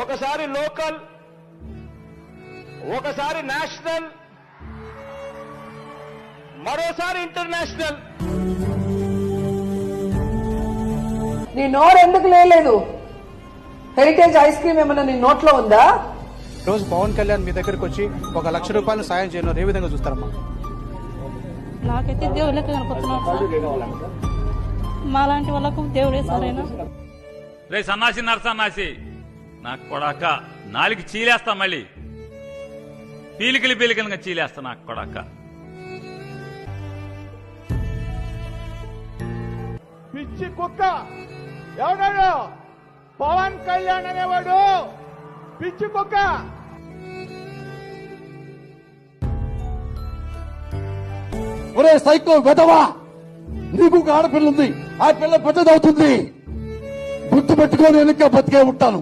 ఒకసారి లోకల్, ఒకసారి నేషనల్, మరోసారి ఇంటర్నేషనల్. నీ నోరు ఎందుకు లేదు? హెరిటేజ్ ఐస్ క్రీమ్ ఏమన్నా నీ నోట్లో ఉందా? రోజు పవన్ కళ్యాణ్ మీ దగ్గరకు వచ్చి 1 లక్ష రూపాయలు సాయం చేయడం ఏ విధంగా చూస్తారమ్మా? నాకైతే దేవుడు లెక్క కనపడుతున్నాడు. మాలాంటి వాళ్ళకు దేవుడే సరైన. రే సన్నాసి నరసన్నాసి నాకు కొడాక నాలుగు చీలేస్తా, మళ్ళీ పీలికలుగా చీలేస్తా నాకు కొడాక. పిచ్చి కుక్క ఎవడాడు? పవన్ కళ్యాణ్ అనేవాడు పిచ్చి కుక్క. ఒరే సైకో వెదవా, నీకు ఒక ఆడపిల్ల ఉంది, ఆ పిల్ల పెద్దదవుతుంది. గుర్తు పెట్టుకొని వెనక బతికే ఉంటాను.